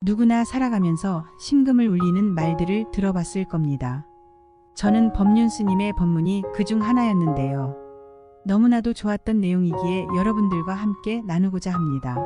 누구나 살아가면서 심금을 울리는 말들을 들어봤을 겁니다. 저는 법륜 스님의 법문이 그중 하나였는데요. 너무나도 좋았던 내용이기에 여러분들과 함께 나누고자 합니다.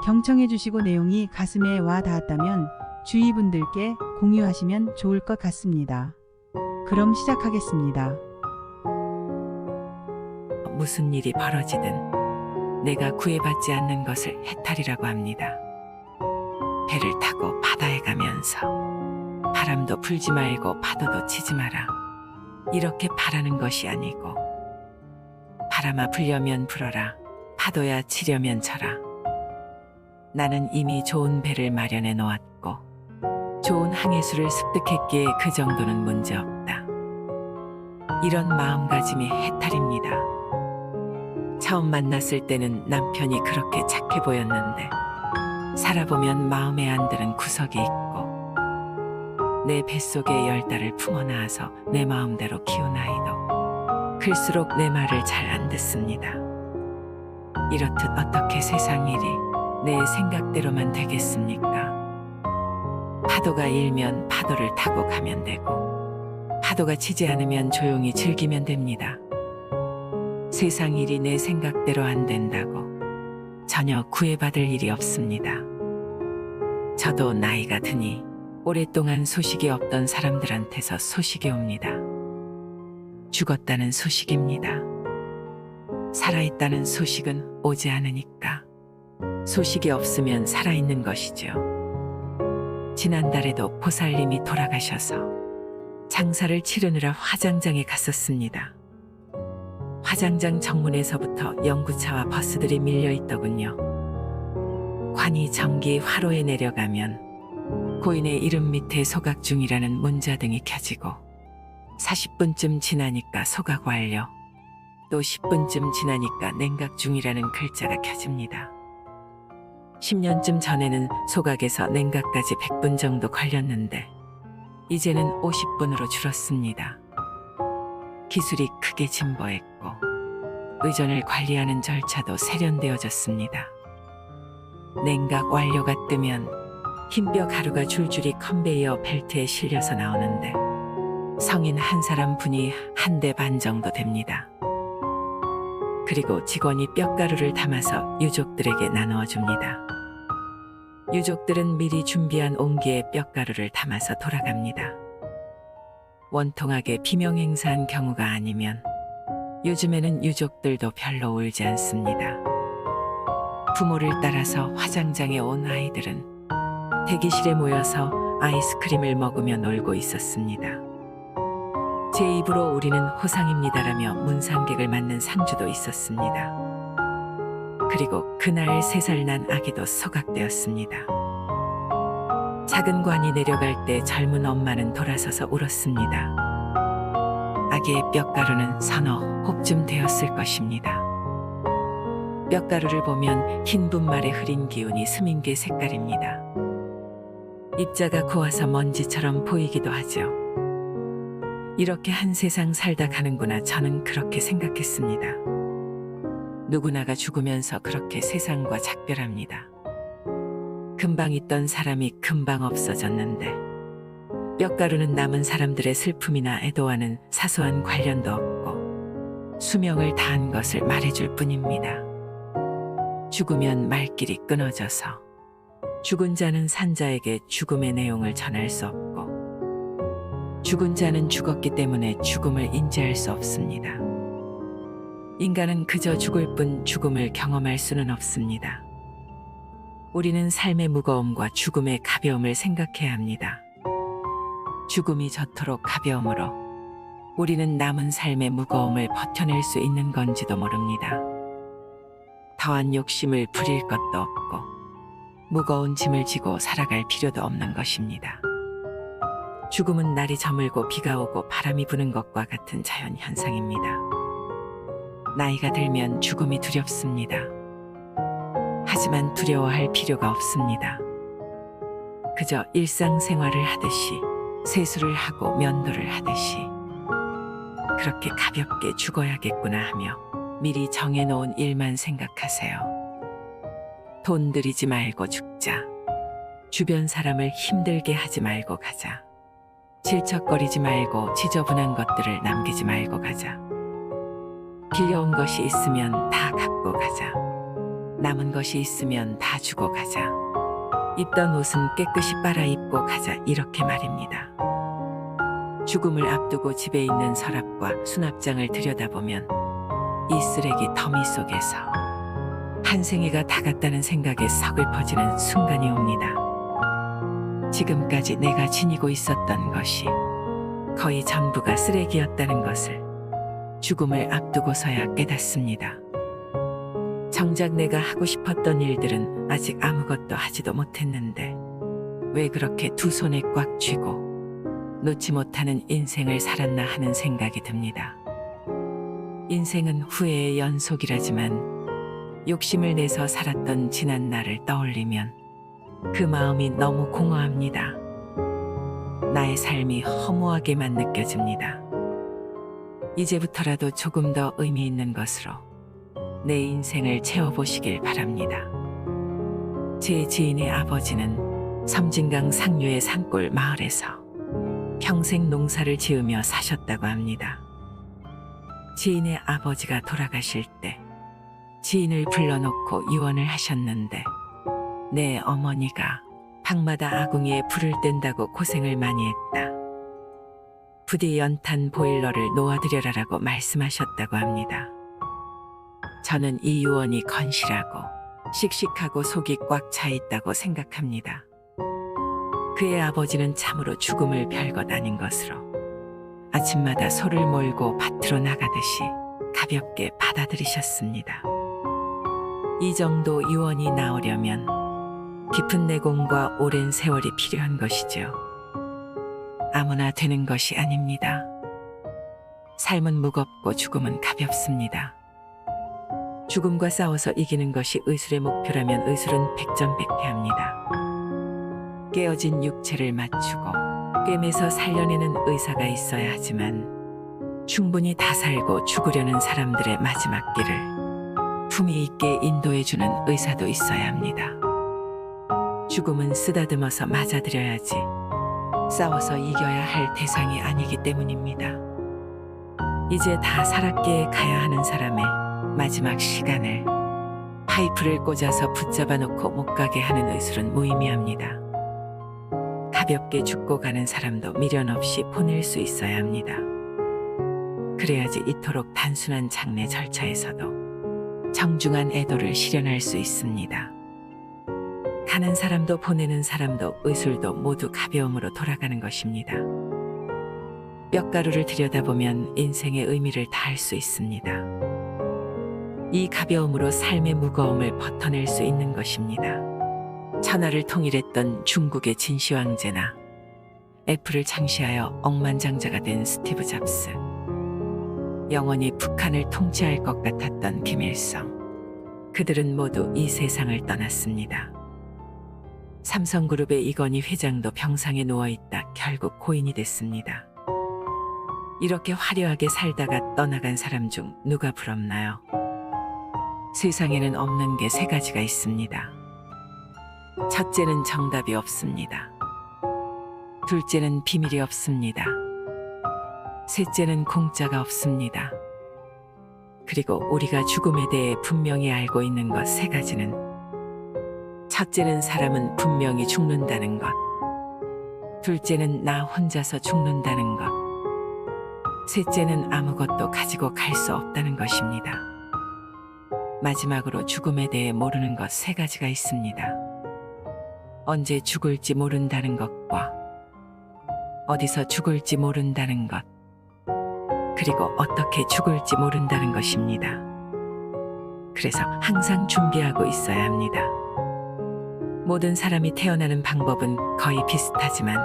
경청해 주시고 내용이 가슴에 와 닿았다면 주위 분들께 공유하시면 좋을 것 같습니다. 그럼 시작하겠습니다. 무슨 일이 벌어지든 내가 구애받지 않는 것을 해탈이라고 합니다. 배를 타고 바다에 가면서 바람도 불지 말고 파도도 치지 마라. 이렇게 바라는 것이 아니고, 바람아 불려면 불어라. 파도야 치려면 쳐라. 나는 이미 좋은 배를 마련해 놓았고 좋은 항해수를 습득했기에 그 정도는 문제없다. 이런 마음가짐이 해탈입니다. 처음 만났을 때는 남편이 그렇게 착해 보였는데 살아보면 마음에 안 드는 구석이 있고, 내 뱃속에 10달을 품어 낳아서 내 마음대로 키운 아이도 클수록 내 말을 잘 안 듣습니다. 이렇듯 어떻게 세상 일이 내 생각대로만 되겠습니까? 파도가 일면 파도를 타고 가면 되고, 파도가 치지 않으면 조용히 즐기면 됩니다. 세상 일이 내 생각대로 안 된다고 전혀 구애받을 일이 없습니다. 저도 나이가 드니 오랫동안 소식이 없던 사람들한테서 소식이 옵니다. 죽었다는 소식입니다. 살아있다는 소식은 오지 않으니까 소식이 없으면 살아있는 것이죠. 지난달에도 보살님이 돌아가셔서 장사를 치르느라 화장장에 갔었습니다. 화장장 정문에서부터 연구차와 버스들이 밀려 있더군요. 관이 정기 화로에 내려가면 고인의 이름 밑에 소각 중이라는 문자등이 켜지고, 40분쯤 지나니까 소각 완료, 또 10분쯤 지나니까 냉각 중이라는 글자가 켜집니다. 10년쯤 전에는 소각에서 냉각까지 100분 정도 걸렸는데 이제는 50분으로 줄었습니다. 기술이 크게 진보했고 의전을 관리하는 절차도 세련되어졌습니다. 냉각 완료가 뜨면 흰뼈 가루가 줄줄이 컨베이어 벨트에 실려서 나오는데 성인 한 사람 분이 1대 반 정도 됩니다. 그리고 직원이 뼈가루를 담아서 유족들에게 나누어 줍니다. 유족들은 미리 준비한 옹기에 뼈가루를 담아서 돌아갑니다. 원통하게 비명행사한 경우가 아니면 요즘에는 유족들도 별로 울지 않습니다. 부모를 따라서 화장장에 온 아이들은 대기실에 모여서 아이스크림을 먹으며 놀고 있었습니다. 제 입으로 우리는 호상입니다라며 문상객을 맞는 상주도 있었습니다. 그리고 그날 3살 난 아기도 소각되었습니다. 작은 관이 내려갈 때 젊은 엄마는 돌아서서 울었습니다. 아기의 뼈가루는 서너 홉쯤 되었을 것입니다. 뼈가루를 보면 흰 분말의 흐린 기운이 스민계 색깔입니다. 입자가 고와서 먼지처럼 보이기도 하죠. 이렇게 한 세상 살다 가는구나, 저는 그렇게 생각했습니다. 누구나가 죽으면서 그렇게 세상과 작별합니다. 금방 있던 사람이 금방 없어졌는데 뼈가루는 남은 사람들의 슬픔이나 애도와는 사소한 관련도 없고 수명을 다한 것을 말해줄 뿐입니다. 죽으면 말길이 끊어져서 죽은 자는 산자에게 죽음의 내용을 전할 수 없고, 죽은 자는 죽었기 때문에 죽음을 인지할 수 없습니다. 인간은 그저 죽을 뿐 죽음을 경험할 수는 없습니다. 우리는 삶의 무거움과 죽음의 가벼움을 생각해야 합니다. 죽음이 저토록 가벼움으로 우리는 남은 삶의 무거움을 버텨낼 수 있는 건지도 모릅니다. 더한 욕심을 부릴 것도 없고 무거운 짐을 지고 살아갈 필요도 없는 것입니다. 죽음은 날이 저물고 비가 오고 바람이 부는 것과 같은 자연 현상입니다. 나이가 들면 죽음이 두렵습니다. 하지만 두려워할 필요가 없습니다. 그저 일상생활을 하듯이, 세수를 하고 면도를 하듯이 그렇게 가볍게 죽어야겠구나 하며 미리 정해놓은 일만 생각하세요. 돈 들이지 말고 죽자. 주변 사람을 힘들게 하지 말고 가자. 질척거리지 말고 지저분한 것들을 남기지 말고 가자. 빌려온 것이 있으면 다 갖고 가자. 남은 것이 있으면 다 주고 가자. 입던 옷은 깨끗이 빨아 입고 가자. 이렇게 말입니다. 죽음을 앞두고 집에 있는 서랍과 수납장을 들여다보면 이 쓰레기 더미 속에서 한 생애가 다 갔다는 생각에 서글퍼지는 순간이 옵니다. 지금까지 내가 지니고 있었던 것이 거의 전부가 쓰레기였다는 것을 죽음을 앞두고서야 깨닫습니다. 정작 내가 하고 싶었던 일들은 아직 아무것도 하지도 못했는데 왜 그렇게 두 손에 꽉 쥐고 놓지 못하는 인생을 살았나 하는 생각이 듭니다. 인생은 후회의 연속이라지만 욕심을 내서 살았던 지난 날을 떠올리면 그 마음이 너무 공허합니다. 나의 삶이 허무하게만 느껴집니다. 이제부터라도 조금 더 의미 있는 것으로 내 인생을 채워보시길 바랍니다. 제 지인의 아버지는 섬진강 상류의 산골 마을에서 평생 농사를 지으며 사셨다고 합니다. 지인의 아버지가 돌아가실 때 지인을 불러놓고 유언을 하셨는데 내 어머니가 방마다 아궁이에 불을 뗀다고 고생을 많이 했다. 부디 연탄 보일러를 놓아드려라라고 말씀하셨다고 합니다. 저는 이 유언이 건실하고 씩씩하고 속이 꽉 차 있다고 생각합니다. 그의 아버지는 참으로 죽음을 별것 아닌 것으로 아침마다 소를 몰고 밭으로 나가듯이 가볍게 받아들이셨습니다. 이 정도 유언이 나오려면 깊은 내공과 오랜 세월이 필요한 것이죠. 아무나 되는 것이 아닙니다. 삶은 무겁고 죽음은 가볍습니다. 죽음과 싸워서 이기는 것이 의술의 목표라면 의술은 백전백패합니다. 깨어진 육체를 맞추고 꿰매서 살려내는 의사가 있어야 하지만 충분히 다 살고 죽으려는 사람들의 마지막 길을 품위 있게 인도해주는 의사도 있어야 합니다. 죽음은 쓰다듬어서 맞아들여야지 싸워서 이겨야 할 대상이 아니기 때문입니다. 이제 다 살았기에 가야 하는 사람의 마지막 시간을 파이프를 꽂아서 붙잡아 놓고 못 가게 하는 의술은 무의미합니다. 가볍게 죽고 가는 사람도 미련 없이 보낼 수 있어야 합니다. 그래야지 이토록 단순한 장례 절차에서도 정중한 애도를 실현할 수 있습니다. 가는 사람도 보내는 사람도 의술도 모두 가벼움으로 돌아가는 것입니다. 뼈가루를 들여다보면 인생의 의미를 다할 수 있습니다. 이 가벼움으로 삶의 무거움을 버텨낼 수 있는 것입니다. 천하를 통일했던 중국의 진시 황제나 애플을 창시하여 억만장자가 된 스티브 잡스, 영원히 북한을 통치할 것 같았던 김일성, 그들은 모두 이 세상을 떠났습니다. 삼성그룹의 이건희 회장도 병상에 누워있다 결국 고인이 됐습니다. 이렇게 화려하게 살다가 떠나간 사람 중 누가 부럽나요? 세상에는 없는 게 세 가지가 있습니다. 첫째는 정답이 없습니다. 둘째는 비밀이 없습니다. 셋째는 공짜가 없습니다. 그리고 우리가 죽음에 대해 분명히 알고 있는 것 세 가지는 첫째는 사람은 분명히 죽는다는 것, 둘째는 나 혼자서 죽는다는 것, 셋째는 아무것도 가지고 갈 수 없다는 것입니다. 마지막으로 죽음에 대해 모르는 것 세 가지가 있습니다. 언제 죽을지 모른다는 것과 어디서 죽을지 모른다는 것, 그리고 어떻게 죽을지 모른다는 것입니다. 그래서 항상 준비하고 있어야 합니다. 모든 사람이 태어나는 방법은 거의 비슷하지만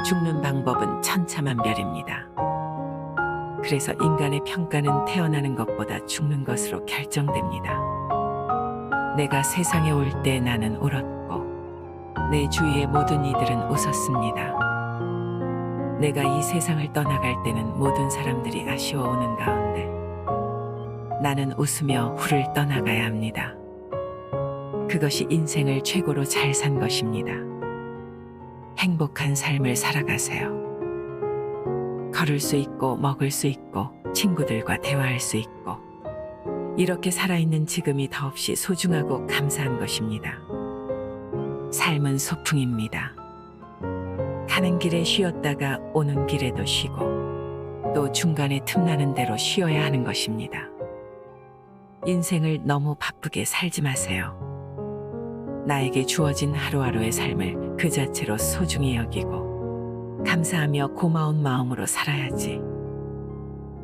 죽는 방법은 천차만별입니다. 그래서 인간의 평가는 태어나는 것보다 죽는 것으로 결정됩니다. 내가 세상에 올 때 나는 울었고 내 주위의 모든 이들은 웃었습니다. 내가 이 세상을 떠나갈 때는 모든 사람들이 아쉬워오는 가운데 나는 웃으며 후를 떠나가야 합니다. 그것이 인생을 최고로 잘 산 것입니다. 행복한 삶을 살아가세요. 걸을 수 있고 먹을 수 있고 친구들과 대화할 수 있고 이렇게 살아있는 지금이 더없이 소중하고 감사한 것입니다. 삶은 소풍입니다. 가는 길에 쉬었다가 오는 길에도 쉬고 또 중간에 틈나는 대로 쉬어야 하는 것입니다. 인생을 너무 바쁘게 살지 마세요. 나에게 주어진 하루하루의 삶을 그 자체로 소중히 여기고 감사하며 고마운 마음으로 살아야지.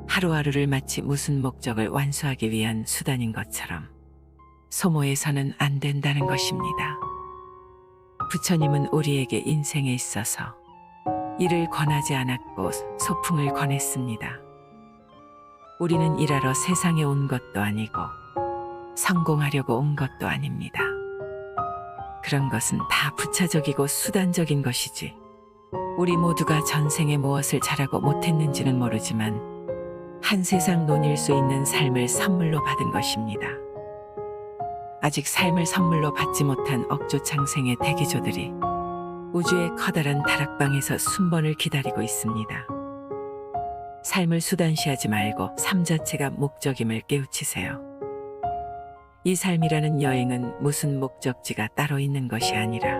하루하루를 마치 무슨 목적을 완수하기 위한 수단인 것처럼 소모해서는 안 된다는 것입니다. 부처님은 우리에게 인생에 있어서 일을 권하지 않았고 소풍을 권했습니다. 우리는 일하러 세상에 온 것도 아니고 성공하려고 온 것도 아닙니다. 그런 것은 다 부차적이고 수단적인 것이지. 우리 모두가 전생에 무엇을 잘하고 못했는지는 모르지만 한 세상 논일 수 있는 삶을 선물로 받은 것입니다. 아직 삶을 선물로 받지 못한 억조창생의 대기조들이 우주의 커다란 다락방에서 순번을 기다리고 있습니다. 삶을 수단시하지 말고 삶 자체가 목적임을 깨우치세요. 이 삶이라는 여행은 무슨 목적지가 따로 있는 것이 아니라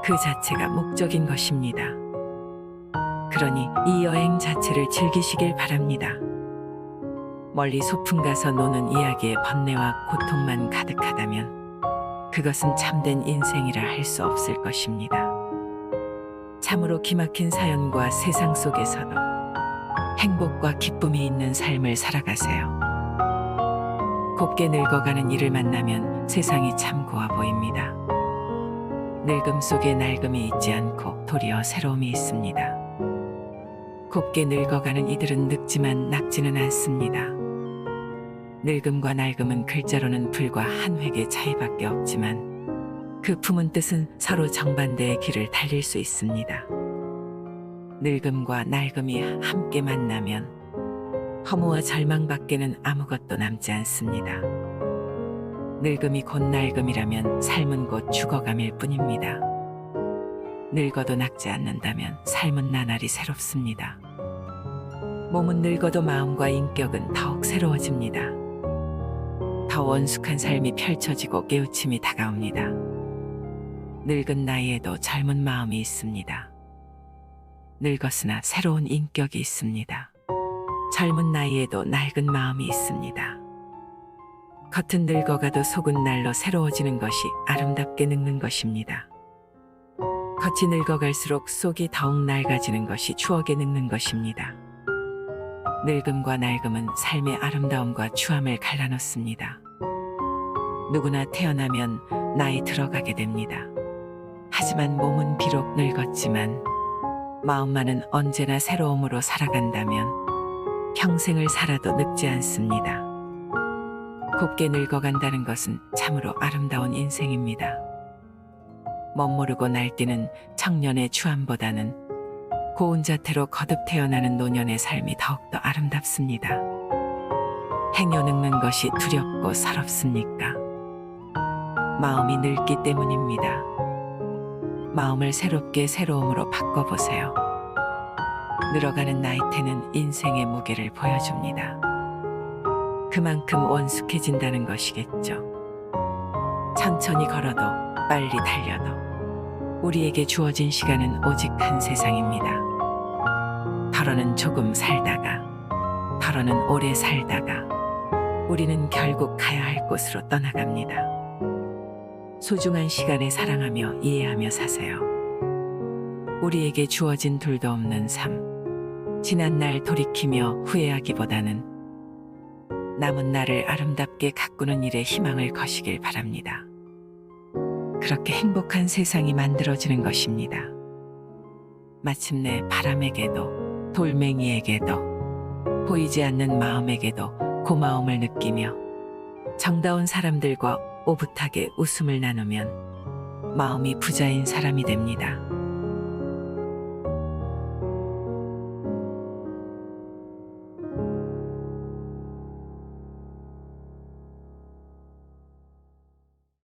그 자체가 목적인 것입니다. 그러니 이 여행 자체를 즐기시길 바랍니다. 멀리 소풍 가서 노는 이야기에 번뇌와 고통만 가득하다면 그것은 참된 인생이라 할 수 없을 것입니다. 참으로 기막힌 사연과 세상 속에서도 행복과 기쁨이 있는 삶을 살아가세요. 곱게 늙어가는 이를 만나면 세상이 참 고와 보입니다. 늙음 속에 낡음이 있지 않고 도리어 새로움이 있습니다. 곱게 늙어가는 이들은 늙지만 낙지는 않습니다. 늙음과 낡음은 글자로는 불과 한 획의 차이밖에 없지만 그 품은 뜻은 서로 정반대의 길을 달릴 수 있습니다. 늙음과 낡음이 함께 만나면 허무와 절망밖에는 아무것도 남지 않습니다. 늙음이 곧 낡음이라면 삶은 곧 죽어감일 뿐입니다. 늙어도 늙지 않는다면 삶은 나날이 새롭습니다. 몸은 늙어도 마음과 인격은 더욱 새로워집니다. 더 원숙한 삶이 펼쳐지고 깨우침이 다가옵니다. 늙은 나이에도 젊은 마음이 있습니다. 늙었으나 새로운 인격이 있습니다. 젊은 나이에도 낡은 마음이 있습니다. 겉은 늙어가도 속은 날로 새로워지는 것이 아름답게 늙는 것입니다. 겉이 늙어갈수록 속이 더욱 낡아지는 것이 추억에 늙는 것입니다. 늙음과 낡음은 삶의 아름다움과 추함을 갈라놓습니다. 누구나 태어나면 나이 들어가게 됩니다. 하지만 몸은 비록 늙었지만 마음만은 언제나 새로움으로 살아간다면 평생을 살아도 늙지 않습니다. 곱게 늙어간다는 것은 참으로 아름다운 인생입니다. 멋모르고 날뛰는 청년의 추함보다는 고운 자태로 거듭 태어나는 노년의 삶이 더욱더 아름답습니다. 행여 늙는 것이 두렵고 서럽습니까? 마음이 늙기 때문입니다. 마음을 새롭게 새로움으로 바꿔보세요. 늘어가는 나이테는 인생의 무게를 보여줍니다. 그만큼 원숙해진다는 것이겠죠. 천천히 걸어도 빨리 달려도 우리에게 주어진 시간은 오직 한 세상입니다. 덜어는 조금 살다가 덜어는 오래 살다가 우리는 결국 가야 할 곳으로 떠나갑니다. 소중한 시간에 사랑하며 이해하며 사세요. 우리에게 주어진 둘도 없는 삶, 지난 날 돌이키며 후회하기보다는 남은 날을 아름답게 가꾸는 일에 희망을 거시길 바랍니다. 그렇게 행복한 세상이 만들어지는 것입니다. 마침내 바람에게도 돌멩이에게도 보이지 않는 마음에게도 고마움을 느끼며 정다운 사람들과 오붓하게 웃음을 나누면 마음이 부자인 사람이 됩니다.